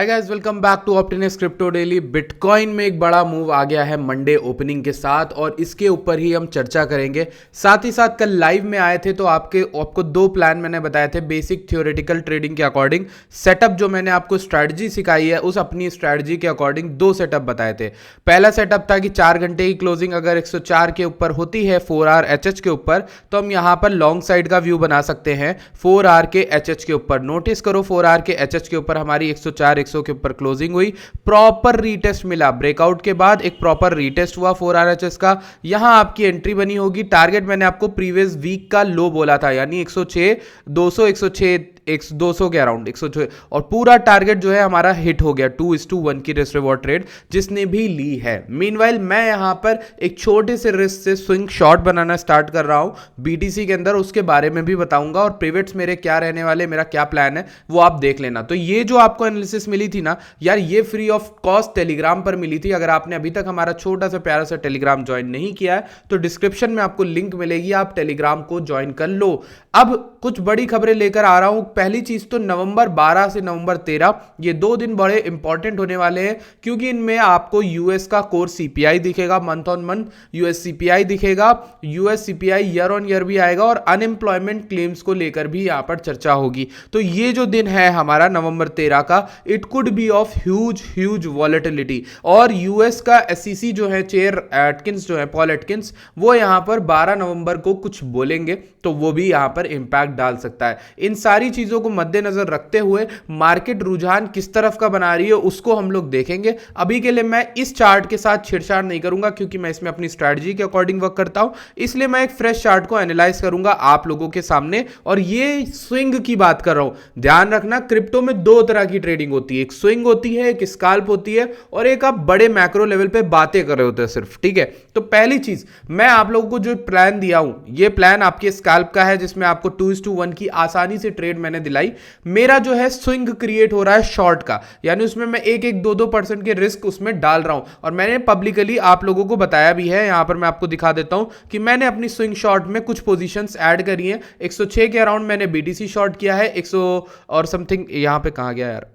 Hi guys, welcome back to Optinus crypto daily. Bitcoin में एक बड़ा मूव आ गया है मंडे ओपनिंग के साथ और इसके ऊपर ही हम चर्चा करेंगे। साथ ही साथ कल लाइव में आए थे तो आपको दो प्लान मैंने बताए थे बेसिक थ्योरेटिकल ट्रेडिंग के अकॉर्डिंग। सेटअप जो मैंने आपको स्ट्रैटेजी सिखाई है उस अपनी स्ट्रैटेजी के अकॉर्डिंग दो सेटअप बताए थे। पहला सेटअप था कि 4 घंटे की क्लोजिंग अगर 104 के ऊपर होती है 4 आवर एचएच के ऊपर तो हम यहाँ पर लॉन्ग साइड का व्यू बना सकते हैं 4 आवर के एचएच के ऊपर। नोटिस करो 4 आवर के एचएच के ऊपर हमारी 104 के ऊपर क्लोजिंग हुई, प्रॉपर रीटेस्ट मिला। ब्रेकआउट के बाद एक प्रॉपर रीटेस्ट हुआ 4 आरएचएस का, यहां आपकी एंट्री बनी होगी। टारगेट मैंने आपको प्रीवियस वीक का लो बोला था, यानी 106 200 106 200 के अराउंड 106, और पूरा टारगेट जो है हमारा हिट हो गया। 2:1 की रिस्क रिवॉर्ड ट्रेड जिसने भी ली है। मीनवाइल मैं यहां पर एक छोटे से रिस्क से स्विंग शॉट बनाना स्टार्ट कर रहा हूं बीटीसी के अंदर, उसके बारे में भी बताऊंगा और पिवट्स मेरे क्या रहने वाले, मेरा क्या प्लान है वो आप देख लेना। तो ये जो आपको एनालिसिस मिली थी ना यार, ये फ्री ऑफ कॉस्ट टेलीग्राम पर मिली थी। अगर आपने अभी तक हमारा छोटा सा प्यारा सा टेलीग्राम ज्वाइन नहीं किया है तो डिस्क्रिप्शन में आपको लिंक मिलेगी, आप टेलीग्राम को ज्वाइन कर लो। अब कुछ बड़ी खबरें लेकर आ रहा हूं। पहली चीज तो नवंबर 12 से नवंबर 13 ये 2 दिन बड़े इंपॉर्टेंट होने वाले हैं, क्योंकि इनमें आपको यूएस का कोर सीपीआई दिखेगा, month on month US CPI दिखेगा, US CPI year on year भी आएगा और अनएम्प्लॉयमेंट क्लेम्स को लेकर भी यहां पर चर्चा होगी। तो ये जो दिन है हमारा नवंबर 13 का, it could be of huge volatility. और यूएस का एसईसी जो है चेयर एटकिंस जो है, पॉल एटकिंस, वो यहां पर 12 नवंबर को कुछ बोलेंगे तो वो भी यहां पर इंपैक्ट डाल सकता है। इन सारी चीजों को मद्देनजर रखते हुए मार्केट रुझान किस तरफ का बना रही है उसको हम लोग देखेंगे। अभी के लिए मैं इस चार्ट के साथ छेड़छाड़ नहीं करूंगा क्योंकि मैं इसमें अपनी स्ट्रैटेजी के अकॉर्डिंग वर्क करता हूं, इसलिए मैं एक फ्रेश चार्ट को एनालाइज करूंगा आप लोगों के सामने। और ये स्विंग की बात कर रहा हूं, ध्यान रखना क्रिप्टो में 2 तरह की ट्रेडिंग होती है, एक स्विंग होती है, एक स्काल्प होती है, और एक आप बड़े मैक्रो लेवल पे बातें कर रहे होते हैं सिर्फ। ठीक है, तो पहली चीज मैं आप लोगों को जो प्लान दिया हूं ये प्लान आपके स्काल्प का है, जिसमें आपको 2:1 की आसानी से ट्रेड मैंने दिलाई। मेरा जो है स्विंग क्रिएट हो रहा है शॉर्ट का, यानी उसमें मैं 1-2% के रिस्क उसमें डाल रहा हूं और मैंने पब्लिकली आप लोगों को बताया भी है। यहां पर मैं आपको दिखा देता हूं कि मैंने अपनी स्विंग शॉर्ट में कुछ पोजीशंस ऐड करी हैं। 106 के अराउंड मैंने बीटीसी शॉर्ट किया है, 100 और समथिंग, यहां पे कहां गया यार,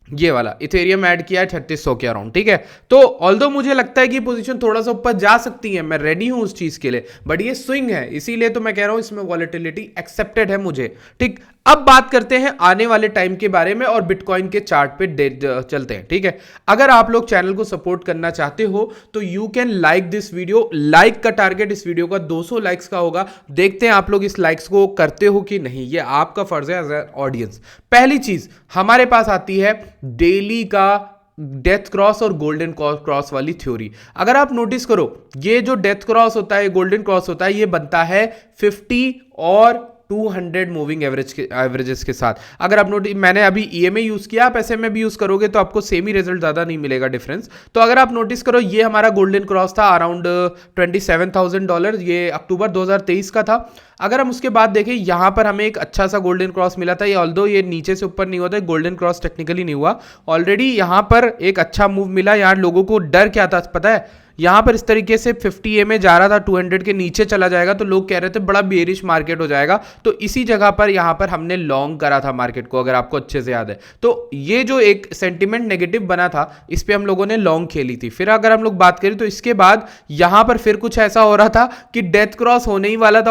ये वाला इथेरियम ऐड किया है 3600 के अराउंड। ठीक है, तो ऑल्दो मुझे लगता है कि पोजीशन थोड़ा सा ऊपर जा सकती है, मैं रेडी हूं उस चीज के लिए, बट ये स्विंग है इसीलिए तो मैं कह रहा हूं इसमें वॉलेटिलिटी एक्सेप्टेड है मुझे। ठीक, अब बात करते हैं आने वाले टाइम के बारे में और बिटकॉइन के चार्ट पे चलते हैं। ठीक है, अगर आप लोग चैनल को सपोर्ट करना चाहते हो तो you can like this video. Like का टारगेट इस वीडियो का 200 लाइक्स का होगा, देखते हैं आप लोग इस लाइक्स को करते हो कि नहीं, ये आपका फर्ज है एज ए ऑडियंस। पहली चीज हमारे पास आती है डेली का डेथ क्रॉस और गोल्डन क्रॉस वाली थ्योरी। अगर आप नोटिस करो ये जो डेथ क्रॉस होता है, गोल्डन क्रॉस होता है, ये बनता है 50 और 200 मूविंग एवरेजेस के साथ। अगर आप नोटिस, मैंने अभी ईएमए यूज किया, आप एसएमए भी यूज करोगे तो आपको सेम ही रिजल्ट ज्यादा नहीं मिलेगा डिफरेंस। तो अगर आप नोटिस करो ये हमारा गोल्डन क्रॉस था अराउंड $27,000, ये अक्टूबर 2023 का था। अगर हम उसके बाद देखें यहां पर हमें एक अच्छा सा गोल्डन क्रॉस मिला था, ये ऑल्दो ये नीचे से ऊपर नहीं हुआ था, गोल्डन क्रॉस टेक्निकली नहीं हुआ, ऑलरेडी यहां पर एक अच्छा मूव मिला। यहां लोगों को डर क्या था पता है, यहां पर इस तरीके से 50 EMA जा रहा था, 200 के नीचे चला जाएगा तो लोग कह रहे थे बड़ा बेरिश मार्केट हो जाएगा, तो इसी जगह पर यहां पर हमने लॉन्ग करा था मार्केट को, अगर आपको अच्छे से याद है। तो ये जो एक सेंटिमेंट नेगेटिव बना था इस पे हम लोगों ने लॉन्ग खेली थी। फिर अगर हम लोग बात करें तो इसके बाद यहां पर फिर कुछ ऐसा हो रहा था कि डेथ क्रॉस होने ही वाला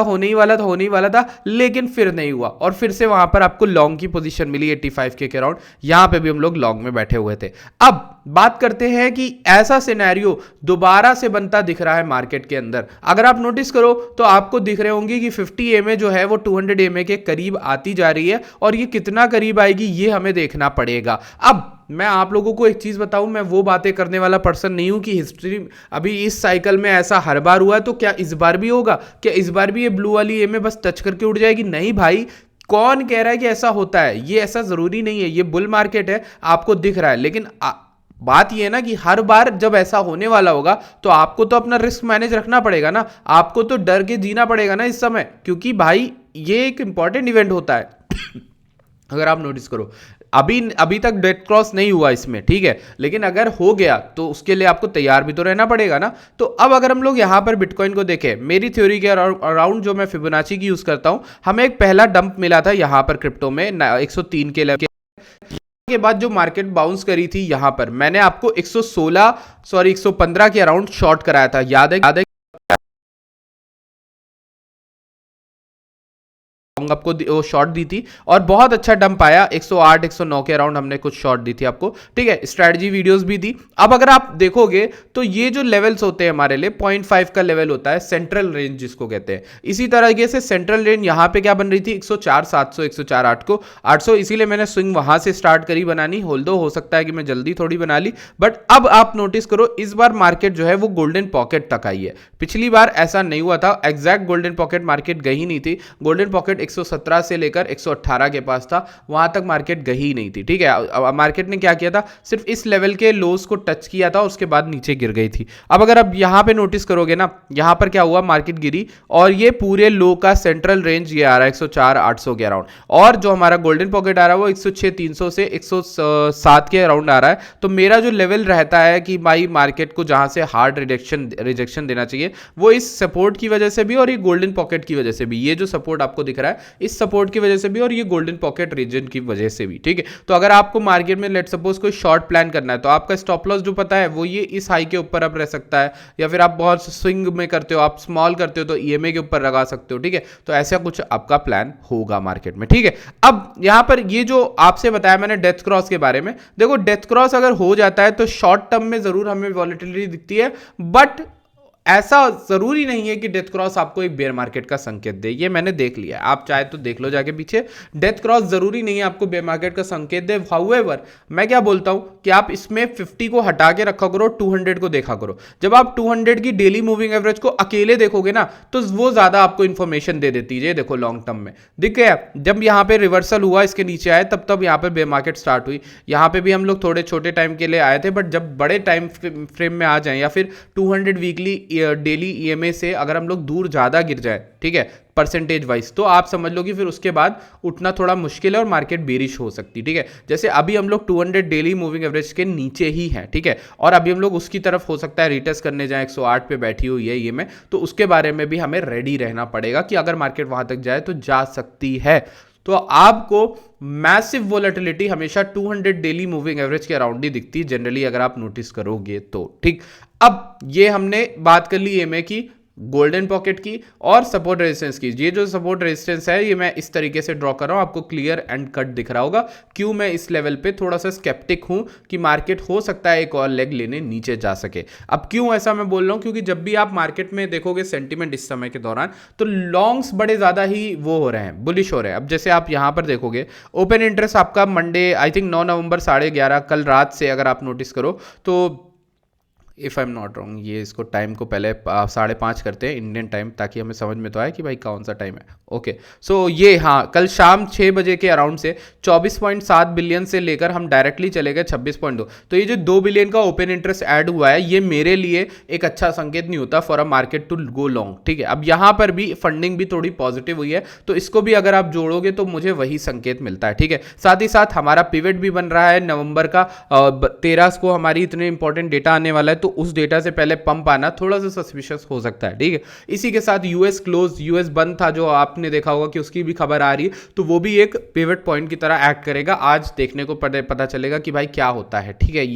था, लेकिन फिर नहीं हुआ और फिर से वहां पर आपको लॉन्ग की पोजीशन मिली 85 के अराउंड, यहां पे भी हम लोग लॉन्ग में बैठे हुए थे। अब बात करते हैं कि ऐसा सिनेरियो दोबारा से बनता दिख रहा है मार्केट के अंदर। अगर आप नोटिस करो तो आपको दिख रहे होंगे कि 50 EMA जो है वो 200 EMA के करीब आती जा रही है, और ये कितना करीब आएगी ये हमें देखना पड़ेगा। अब मैं आप लोगों को एक चीज बताऊं, मैं वो बातें करने वाला पर्सन नहीं हूं कि हिस्ट्री अभी इस साइकिल में ऐसा हर बार हुआ है तो क्या इस बार भी होगा, क्या इस बार भी ये ब्लू वाली EMA बस टच करके उड़ जाएगी। नहीं भाई, कौन कह रहा है कि ऐसा होता है, ये ऐसा जरूरी नहीं है, ये बुल मार्केट है आपको दिख रहा है, लेकिन बात ये है ना कि हर बार जब ऐसा होने वाला होगा तो आपको तो अपना रिस्क मैनेज रखना पड़ेगा ना, आपको तो डर के जीना पड़ेगा ना इस समय, क्योंकि भाई ये एक इंपॉर्टेंट इवेंट होता है। अगर आप नोटिस करो अभी तक डेथ क्रॉस नहीं हुआ इसमें, ठीक है, लेकिन अगर हो गया तो उसके लिए आपको तैयार भी तो रहना पड़ेगा ना। तो अब अगर हम लोग यहां पर बिटकॉइन को देखें, मेरी थ्योरी के अराउंड जो मैं फिबोनाची की यूज करता हूं, हमें एक पहला डंप मिला था यहां पर क्रिप्टो में 103 के लेवल के बाद जो मार्केट बाउंस करी थी यहां पर मैंने आपको 115 के अराउंड शॉर्ट कराया था, याद है आपको वो शॉर्ट दी थी और बहुत अच्छा डंप आया 108 109 के अराउंड हमने कुछ शॉर्ट दी थी आपको, ठीक है। स्ट्रेटजी वीडियोस भी दी। अब अगर आप देखोगे तो ये जो लेवल्स होते हैं हमारे लिए 0.5 का लेवल होता है सेंट्रल रेंज जिसको कहते हैं। इसी तरीके से सेंट्रल रेंज यहां पे क्या बन रही थी 104 700 104 800, इसीलिए मैंने स्विंग वहां से स्टार्ट करी बनानी। होल्डो हो सकता है कि मैं जल्दी थोड़ी बना ली, बट अब आप नोटिस करो इस बार मार्केट जो है वो गोल्डन पॉकेट तक आई है। पिछली बार ऐसा नहीं हुआ था, एग्जैक्ट गोल्डन पॉकेट मार्केट गई नहीं थी। गोल्डन पॉकेट 117 से लेकर 118 के पास था, वहां तक मार्केट गई नहीं थी, ठीक है। मार्केट ने क्या किया था, सिर्फ इस लेवल के लोस को टच किया था, उसके बाद नीचे गिर गई थी। अब अगर आप यहां पे नोटिस करोगे ना, यहां पर क्या हुआ, मार्केट गिरी और ये पूरे लो का सेंट्रल रेंज ये आ रहा है 104 800 के अराउंड, और जो हमारा गोल्डन पॉकेट आ रहा है वो 106 300 से 107 के अराउंड आ रहा है। तो मेरा जो लेवल रहता है कि भाई मार्केट को जहां से हार्ड रिजेक्शन देना चाहिए वो इस सपोर्ट की वजह से भी और ये गोल्डन पॉकेट की वजह से भी, ये जो सपोर्ट आपको दिख रहा है इस सपोर्ट की वजह से भी और ये गोल्डन पॉकेट रीजन की वजह से भी, ठीक है। तो अगर आपको मार्केट में लेट सपोज कोई शॉर्ट प्लान करना है तो आपका स्टॉप लॉस जो पता है वो ये इस हाई के ऊपर अब रह सकता है, या फिर आप बहुत स्विंग में करते हो, आप स्मॉल करते हो तो ईएमए के ऊपर लगा सकते हो, ठीक है। तो ऐसा कुछ आपका प्लान होगा मार्केट में, ठीक है। अब यहां पर ये जो आपसे बताया मैंने डेथ क्रॉस के बारे में, देखो डेथ क्रॉस अगर हो जाता है तो शॉर्ट टर्म में जरूर हमें वॉलेटिलिटी दिखती है, बट ऐसा जरूरी नहीं है कि डेथ क्रॉस आपको एक बेयर मार्केट का संकेत दे। ये मैंने देख लिया, आप चाहे तो देख लो जाके पीछे, डेथ क्रॉस जरूरी नहीं है आपको बेयर मार्केट का संकेत दे। हाउएवर मैं क्या बोलता हूं कि आप इसमें 50 को हटा के रखा करो, 200 को देखा करो। जब आप 200 की डेली मूविंग एवरेज को अकेले देखोगे ना तो वो ज्यादा आपको इंफॉर्मेशन दे देती है। देखो लॉन्ग टर्म में दिख गया, जब यहां पे रिवर्सल हुआ इसके नीचे आए तब यहां पे बेयर मार्केट स्टार्ट हुई। यहां पे भी हम लोग थोड़े छोटे टाइम के लिए आए थे, बट जब बड़े टाइम फ्रेम में आ जाए या फिर 200 वीकली डेली ईएमए से अगर हम लोग दूर ज्यादा गिर जाए, ठीक है, परसेंटेज वाइज, तो आप समझ लो कि फिर उसके बाद उठना थोड़ा मुश्किल है और मार्केट बेरिश हो सकती है, ठीक है। जैसे अभी हम लोग 200 डेली मूविंग एवरेज के नीचे ही हैं, ठीक है, और अभी हम लोग उसकी तरफ हो सकता है रिटेस्ट करने जाए, 108 पे बैठी हुई है ये में, तो उसके बारे में भी हमें रेडी रहना पड़ेगा कि अगर मार्केट वहां तक जाए तो जा सकती है। तो आपको मैसिव वोलेटिलिटी हमेशा 200 डेली मूविंग एवरेज के अराउंड ही दिखती है जनरली, अगर आप नोटिस करोगे तो, ठीक। अब ये हमने बात कर ली ईएमए की, गोल्डन पॉकेट की और सपोर्ट रेजिस्टेंस की। ये जो सपोर्ट रेजिस्टेंस है ये मैं इस तरीके से ड्रॉ कर रहा हूं, आपको क्लियर एंड कट दिख रहा होगा। क्यों मैं इस लेवल पे थोड़ा सा स्केप्टिक हूं कि मार्केट हो सकता है एक और लेग लेने नीचे जा सके। अब क्यों ऐसा मैं बोल रहा हूं, क्योंकि जब भी आप मार्केट में देखोगे सेंटीमेंट इस समय के दौरान तो लॉन्ग्स बड़े ज्यादा ही वो हो रहे हैं, बुलिश हो रहे हैं। अब जैसे आप यहां पर देखोगे ओपन इंटरेस्ट आपका मंडे आई थिंक 9 नवंबर 11:30 कल रात से अगर आप नोटिस करो तो, if I am not wrong, ये इसको टाइम को पहले 5:30 करते हैं इंडियन टाइम, ताकि हमें समझ में तो आए कि भाई कौन सा टाइम है। ओके, सो ये हाँ कल शाम 6 बजे के अराउंड से 24.7 बिलियन से लेकर हम डायरेक्टली चले गए 26.2। तो ये जो 2 बिलियन का ओपन इंटरेस्ट ऐड हुआ है ये मेरे लिए एक अच्छा संकेत नहीं होता for a market to go long, ठीक है। अब यहाँ पर भी फंडिंग भी थोड़ी पॉजिटिव हुई है, तो इसको भी अगर आप जोड़ोगे तो मुझे वही संकेत मिलता है, ठीक है। साथ ही साथ हमारा पिवट भी बन रहा है नवंबर का 13 को, हमारी इतने इंपॉर्टेंट डेटा आने वाला है, तो उस डेटा से पहले पंप आना थोड़ा सा सस्पिशियस हो सकता है, ठीक है। इसी के साथ यूएस क्लोज, यूएस बंद था जो आपने देखा होगा कि उसकी भी खबर आ रही है, तो वो भी एक पिवट पॉइंट की तरह एक्ट करेगा। आज देखने को पता चलेगा कि भाई क्या होता है, ठीक है।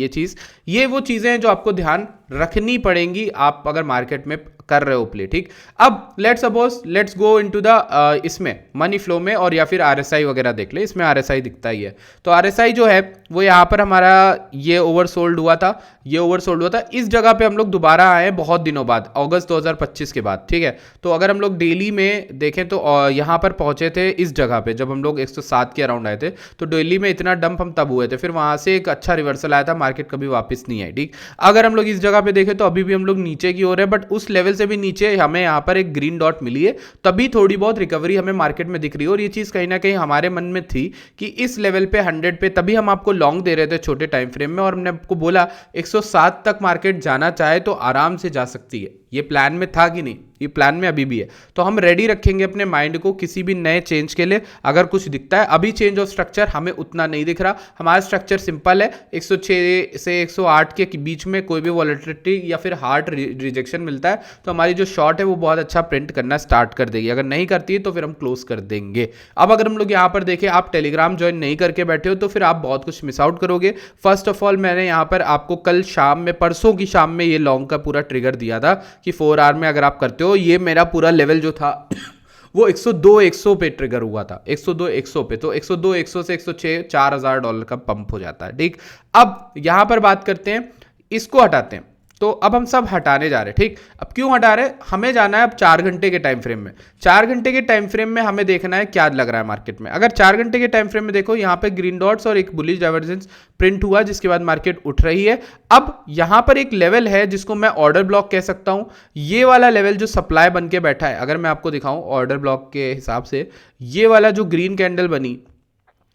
ये वो चीजें हैं जो आपको ध्यान रखनी पड़ेंगी आप अगर मार्केट में कर रहे हो प्ले, ठीक। अब लेट्स गो इनटू द इसमें मनी फ्लो में, और या फिर आरएसआई वगैरह देख ले, इसमें आरएसआई दिखता ही है। तो आरएसआई जो है वो यहाँ पर हमारा ये ओवरसोल्ड हुआ था, इस जगह पे हम लोग दोबारा आए बहुत दिनों बाद, अगस्त 2025 के बाद, ठीक है। तो अगर हम लोग डेली में देखें तो यहाँ पर पहुंचे थे इस जगह पे जब हम लोग 107 के अराउंड आए थे, तो डेली में इतना डंप हम तब हुए थे, फिर वहां से एक अच्छा रिवर्सल आया था, मार्केट कभी वापस नहीं आई, ठीक। अगर हम लोग इस जगह पे देखें तो अभी भी हम लोग नीचे की ओर है, बट उस लेवल से भी नीचे हमें यहाँ पर एक ग्रीन डॉट मिली है, तभी थोड़ी बहुत रिकवरी हमें मार्केट में दिख रही है। और ये चीज कहीं ना कहीं हमारे मन में थी कि इस लेवल पे 100 पे, तभी हम आपको लॉन्ग दे रहे थे छोटे टाइम फ्रेम में, और हमने आपको बोला 107 तक मार्केट जाना चाहे तो आराम से जा सकती है, ये प्लान में था कि नहीं, ये प्लान में अभी भी है। तो हम रेडी रखेंगे अपने माइंड को किसी भी नए चेंज के लिए। अगर कुछ दिखता है, अभी चेंज ऑफ स्ट्रक्चर हमें उतना नहीं दिख रहा, हमारा स्ट्रक्चर सिंपल है, 106 से 108 के बीच में कोई भी वॉलेटिलिटी या फिर हार्ड रिजेक्शन मिलता है तो हमारी जो शॉर्ट है वो बहुत अच्छा प्रिंट करना स्टार्ट कर देगी। अगर नहीं करती है तो फिर हम क्लोज कर देंगे। अब अगर हम लोग यहाँ पर देखें, आप टेलीग्राम ज्वाइन नहीं करके बैठे हो तो फिर आप बहुत कुछ मिस आउट करोगे। फर्स्ट ऑफ ऑल मैंने यहाँ पर आपको कल शाम में, परसों की शाम में ये लॉन्ग का पूरा ट्रिगर दिया था कि 4 आवर में अगर आप करते हो, ये मेरा पूरा लेवल जो था वो 102 100 पे ट्रिगर हुआ था, 102 100 पे। तो 102 100 से 106 $4000 का पंप हो जाता है। ठीक, अब यहां पर बात करते हैं, इसको हटाते हैं। तो अब हम सब हटाने जा रहे हैं। ठीक, अब क्यों हटा रहे हैं, हमें जाना है अब 4 घंटे के टाइम फ्रेम में। 4 घंटे के टाइम फ्रेम में हमें देखना है क्या लग रहा है मार्केट में। अगर 4 घंटे के टाइम फ्रेम में देखो, यहाँ पे ग्रीन डॉट्स और एक बुलिश डाइवर्जेंस प्रिंट हुआ, जिसके बाद मार्केट उठ रही है। अब यहां पर एक लेवल है जिसको मैं ऑर्डर ब्लॉक कह सकता हूं, ये वाला लेवल जो सप्लाई बन के बैठा है। अगर मैं आपको दिखाऊं ऑर्डर ब्लॉक के हिसाब से, ये वाला जो ग्रीन कैंडल बनी,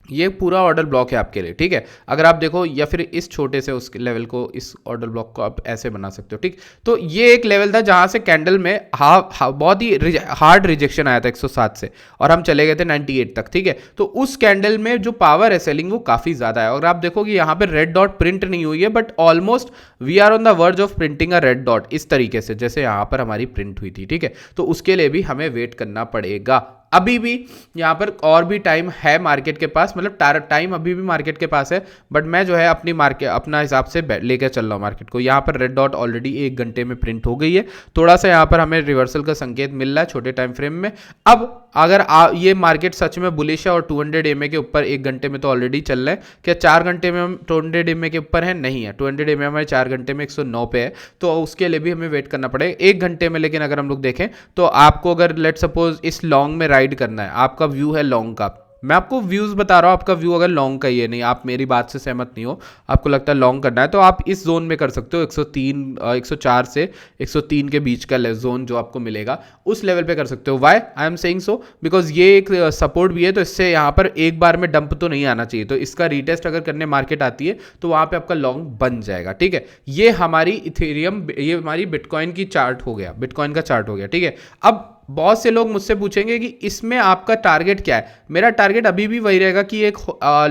ये पूरा ऑर्डर ब्लॉक है आपके लिए। ठीक है, अगर आप देखो, या फिर इस छोटे से उस लेवल को, इस ऑर्डर ब्लॉक को आप ऐसे बना सकते हो। ठीक, तो ये एक लेवल था जहां से कैंडल में बहुत ही हार्ड रिजेक्शन आया था 107 से, और हम चले गए थे 98 तक। ठीक है, तो उस कैंडल में जो पावर है सेलिंग वो काफी ज्यादा है। और आप देखोगे यहाँ पे रेड डॉट प्रिंट नहीं हुई है, but almost we are on the verge of printing a red dot, इस तरीके से जैसे यहाँ पर हमारी प्रिंट हुई थी। ठीक है, तो उसके लिए भी हमें वेट करना पड़ेगा। अभी भी यहाँ पर और भी टाइम है मार्केट के पास, मतलब टाइम अभी भी मार्केट के पास है, बट मैं जो है अपना हिसाब से लेकर चल रहा हूँ मार्केट को। यहाँ पर रेड डॉट ऑलरेडी 1 घंटे में प्रिंट हो गई है, थोड़ा सा यहाँ पर हमें रिवर्सल का संकेत मिल रहा है छोटे टाइम फ्रेम में। अब अगर ये मार्केट सच में बुलिश है और 200 EMA के ऊपर 1 घंटे में तो ऑलरेडी चल रहे हैं, क्या 4 घंटे में हम 200 EMA के ऊपर है? नहीं है, 200 EMA हमारे 4 घंटे में 109 पे है, तो उसके लिए भी हमें वेट करना पड़ेगा 1 घंटे में। लेकिन अगर हम लोग देखें तो आपको अगर लेट सपोज इस लॉन्ग में राइड करना है, आपका व्यू है लॉन्ग का, मैं आपको व्यूज बता रहा हूं, आपका व्यू अगर लॉन्ग का ही है, नहीं आप मेरी बात से सहमत नहीं हो, आपको लगता है लॉन्ग करना है, तो आप इस जोन में कर सकते हो। 104 से 103 के बीच का जोन जो आपको मिलेगा उस लेवल पे कर सकते हो। Why I am saying so, because ये एक सपोर्ट भी है, तो इससे यहाँ पर एक बार में डंप तो नहीं आना चाहिए, तो इसका रीटेस्ट अगर करने मार्केट आती है तो वहां पे आपका लॉन्ग बन जाएगा। ठीक है, ये हमारी इथेरियम, ये हमारी बिटकॉइन की चार्ट हो गया, बिटकॉइन का चार्ट हो गया। ठीक है, अब बहुत से लोग मुझसे पूछेंगे कि इसमें आपका टारगेट क्या है। मेरा टारगेट अभी भी वही रहेगा कि एक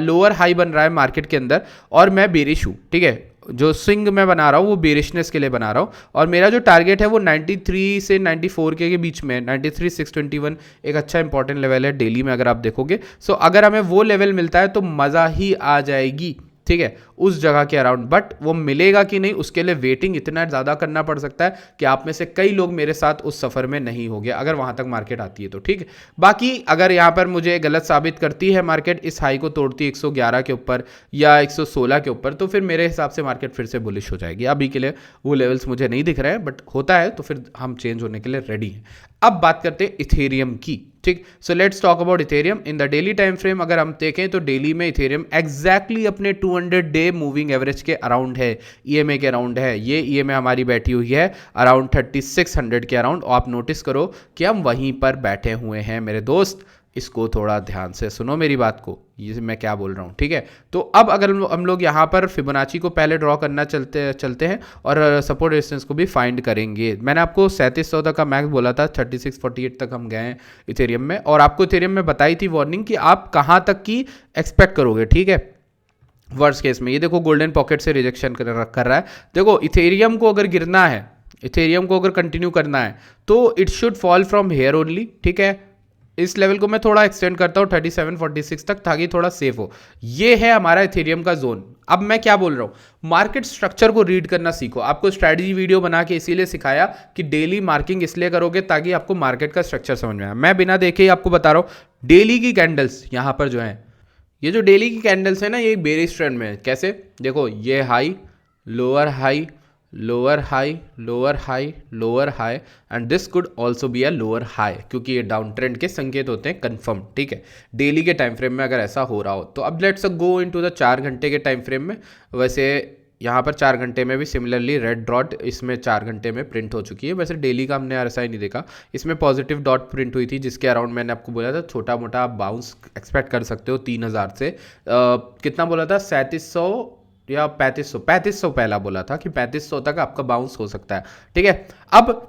लोअर हाई बन रहा है मार्केट के अंदर और मैं बेरिश हूँ। ठीक है, जो स्विंग मैं बना रहा हूँ वो बेरिशनेस के लिए बना रहा हूँ, और मेरा जो टारगेट है वो 93 से 94 के बीच में है। 93,621 एक अच्छा इंपॉर्टेंट लेवल है डेली में अगर आप देखोगे। सो अगर हमें वो लेवल मिलता है तो मज़ा ही आ जाएगी। ठीक है, उस जगह के अराउंड, बट वो मिलेगा कि नहीं उसके लिए वेटिंग इतना ज़्यादा करना पड़ सकता है कि आप में से कई लोग मेरे साथ उस सफ़र में नहीं हो गए अगर वहाँ तक मार्केट आती है तो। ठीक है, बाकी अगर यहाँ पर मुझे गलत साबित करती है मार्केट, इस हाई को तोड़ती है 111 के ऊपर या 116 के ऊपर, तो फिर मेरे हिसाब से मार्केट फिर से बुलिश हो जाएगी। अभी के लिए वो लेवल्स मुझे नहीं दिख रहे हैं, बट होता है तो फिर हम चेंज होने के लिए रेडी हैं। अब बात करते हैं इथेरियम की। ठीक, so let's talk about Ethereum in the daily time frame. अगर हम देखें तो डेली में इथेरियम एग्जैक्टली अपने 200 डे मूविंग एवरेज के अराउंड है, ईएमए के अराउंड है। ये ईएमए हमारी बैठी हुई है अराउंड 3600 के अराउंड, और आप नोटिस करो कि हम वहीं पर बैठे हुए हैं मेरे दोस्त। इसको थोड़ा ध्यान से सुनो मेरी बात को, ये मैं क्या बोल रहा हूँ। ठीक है, तो अब अगर हम लोग यहाँ पर फिबोनाची को पहले ड्रॉ करना चलते हैं और सपोर्ट रेजिस्टेंस को भी फाइंड करेंगे। मैंने आपको 3700 तक का मैक्स बोला था, 3648 तक हम गए हैं इथेरियम में, और आपको इथेरियम में बताई थी वार्निंग कि आप कहाँ तक की एक्सपेक्ट करोगे। ठीक है, वर्स्ट केस में ये देखो गोल्डन पॉकेट से रिजेक्शन कर रहा है। देखो इथेरियम को अगर गिरना है, इथेरियम को अगर कंटिन्यू करना है तो it should fall from here only. ठीक है, इस लेवल को मैं थोड़ा एक्सटेंड करता हूँ 3746 तक, ताकि थोड़ा सेफ हो। ये है हमारा इथेरियम का जोन। अब मैं क्या बोल रहा हूँ, मार्केट स्ट्रक्चर को रीड करना सीखो। आपको स्ट्रैटेजी वीडियो बना के इसीलिए सिखाया कि डेली मार्किंग इसलिए करोगे ताकि आपको मार्केट का स्ट्रक्चर समझ में आए। मैं बिना देखे ही आपको बता रहा हूँ, डेली की कैंडल्स यहाँ पर जो है, ये जो डेली की कैंडल्स है ना, ये बेरिश ट्रेंड में है। कैसे देखो, ये high, lower high, lower high, lower high, lower high, and this could also be a lower high, क्योंकि ये डाउन ट्रेंड के संकेत होते हैं कंफर्म। ठीक है, डेली के टाइम फ्रेम में अगर ऐसा हो रहा हो तो अब लेट्स गो इनटू द 4 घंटे के टाइम फ्रेम में। वैसे यहाँ पर 4 घंटे में भी सिमिलरली रेड डॉट इसमें 4 घंटे में प्रिंट हो चुकी है। वैसे डेली का हमने ऐसा ही नहीं देखा, इसमें पॉजिटिव डॉट प्रिंट हुई थी, जिसके अराउंड मैंने आपको बोला था छोटा मोटा आप बाउंस एक्सपेक्ट कर सकते हो 3000 से। कितना बोला था, 3700 या 3500 पहला बोला था कि 3500 तक आपका बाउंस हो सकता है। ठीक है, अब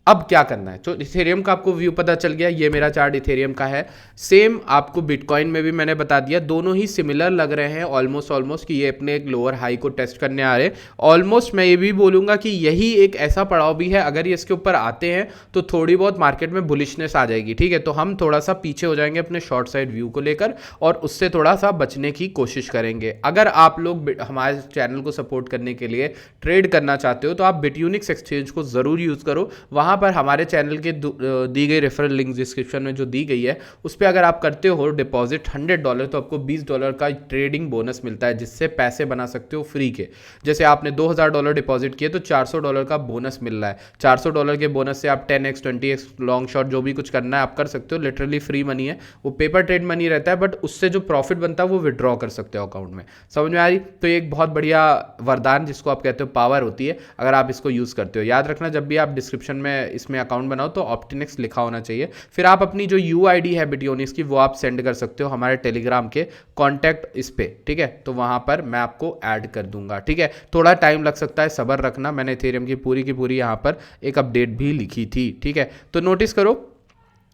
अब क्या करना है, तो इथेरियम का आपको व्यू पता चल गया, ये मेरा चार्ट इथेरियम का है। सेम आपको बिटकॉइन में भी मैंने बता दिया, दोनों ही सिमिलर लग रहे हैं ऑलमोस्ट कि ये अपने एक लोअर हाई को टेस्ट करने आ रहे हैं ऑलमोस्ट। मैं ये भी बोलूंगा कि यही एक ऐसा पड़ाव भी है, अगर ये इसके ऊपर आते हैं तो थोड़ी बहुत मार्केट में बुलिशनेस आ जाएगी, ठीक है। तो हम थोड़ा सा पीछे हो जाएंगे अपने शॉर्ट साइड व्यू को लेकर और उससे थोड़ा सा बचने की कोशिश करेंगे। अगर आप लोग हमारे चैनल को सपोर्ट करने के लिए ट्रेड करना चाहते हो तो आप बिटयूनिक्स एक्सचेंज को ज़रूर यूज़ करो। वहाँ पर हमारे चैनल के दी गई रेफरल लिंक डिस्क्रिप्शन में जो दी गई है उस पर अगर आप करते हो डिपॉजिट $100 तो आपको $20 का ट्रेडिंग बोनस मिलता है, जिससे पैसे बना सकते हो फ्री के। जैसे आपने $2000 डिपॉजिट किए तो $400 का बोनस मिल रहा है। $400 के बोनस से आप 10x 20x लॉन्ग शॉट जो भी कुछ करना है आप कर सकते हो, लिटरली फ्री मनी है। वो पेपर ट्रेड मनी रहता है, बट उससे जो प्रॉफिट बनता है वो विड्रॉ कर सकते हो अकाउंट में। समझ में आ रही? तो ये एक बहुत बढ़िया वरदान जिसको आप कहते हो पावर होती है, अगर आप इसको यूज़ करते हो। याद रखना, जब भी आप डिस्क्रिप्शन में इसमें अकाउंट बनाओ तो ऑप्टिनिक्स लिखा होना चाहिए। फिर आप अपनी जो UID है बिटयूनिक्स की वो आप सेंड कर सकते हो हमारे टेलीग्राम के कॉन्टैक्ट इस पे, ठीक है। तो वहां पर मैं आपको ऐड कर दूंगा, ठीक है। थोड़ा टाइम लग सकता है, सब्र रखना। मैंने इथेरियम की पूरी यहाँ पर एक अपडेट भी लिखी थी, ठीक है। तो नोटिस करो,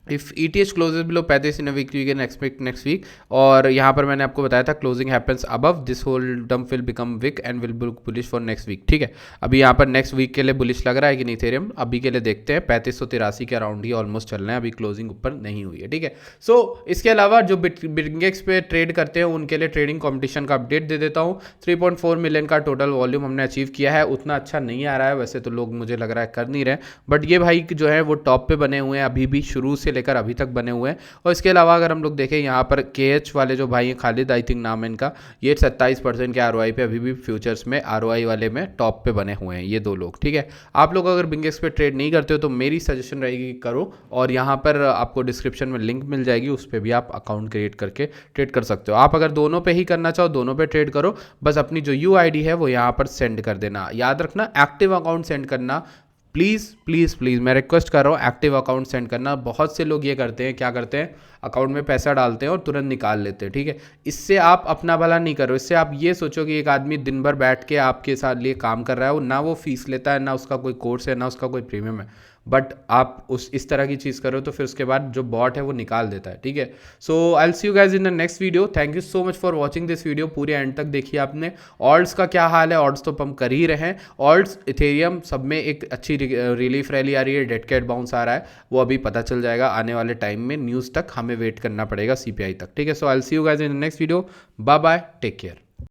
if ETH closes below 35 in a week you can expect next week. और यहाँ पर मैंने आपको बताया था closing happens above this whole dump will become weak and will be bullish for next week, ठीक है। अभी यहाँ पर नेक्स्ट वीक के लिए बुलिश लग रहा है कि नहीं इथेरियम, अभी के लिए देखते हैं। 3583 के अराउंड ही ऑलमोस्ट चल रहे हैं, अभी क्लोजिंग ऊपर नहीं हुई है, ठीक है। सो इसके अलावा जो बिटगेक्स पे ट्रेड करते हैं उनके लिए ट्रेडिंग कॉम्पिटिशन का अपडेट दे देता हूँ। 3.4 मिलियन का टोटल वॉल्यूम हमने अचीव किया है। उतना अच्छा नहीं आ रहा है वैसे तो, लोग मुझे लग रहा है कर नहीं रहे, बट ये भाई जो है वो टॉप पे बने हुए हैं अभी भी, शुरू से लेकर अभी तक बने हुए हैं। और इसके अलावा अगर हम लोग देखें यहाँ पर KH वाले जो भाई हैं, खालिद आई थिंक नाम है इनका, ये 27% के ROI पे अभी भी फ्यूचर्स में ROI वाले में टॉप पे बने हुए हैं ये दो लोग, ठीक है। आप लोग अगर बिंगेक्स पे ट्रेड नहीं करते हो तो मेरी सजेशन रहेगी करो, और यहाँ पर आपको डिस्क्रिप्शन में लिंक मिल जाएगी, उस पर भी आप अकाउंट क्रिएट करके ट्रेड कर सकते हो। आप अगर दोनों पे ही करना चाहो दोनों पे ट्रेड करो, बस अपनी जो UID है वो यहाँ पर सेंड कर देना। याद रखना एक्टिव अकाउंट सेंड करना, प्लीज़ प्लीज़ प्लीज़ मैं रिक्वेस्ट कर रहा हूँ, एक्टिव अकाउंट सेंड करना। बहुत से लोग ये करते हैं, क्या करते हैं, अकाउंट में पैसा डालते हैं और तुरंत निकाल लेते हैं, ठीक है। इससे आप अपना भला नहीं करो, इससे आप ये सोचो कि एक आदमी दिन भर बैठ के आपके साथ लिए काम कर रहा है, वो ना वो फीस लेता है, ना उसका कोई कोर्स है, ना उसका कोई प्रीमियम है, बट आप इस तरह की चीज़ करो तो फिर उसके बाद जो बॉट है वो निकाल देता है, ठीक है। So I will see you guys in the next video. Thank you so much for watching this video, पूरे एंड तक देखिए आपने। ऑल्ट्स का क्या हाल है, ऑल्ट्स तो पंप कर ही रहे हैं, ऑल्ट्स इथेरियम सब में एक अच्छी रिलीफ रैली आ रही है, डेड कैट बाउंस आ रहा है, वो अभी पता चल जाएगा आने वाले टाइम में, न्यूज़ तक हमें वेट करना पड़ेगा CPI तक, ठीक है। So I will see you guys in the next video, bye bye, take care.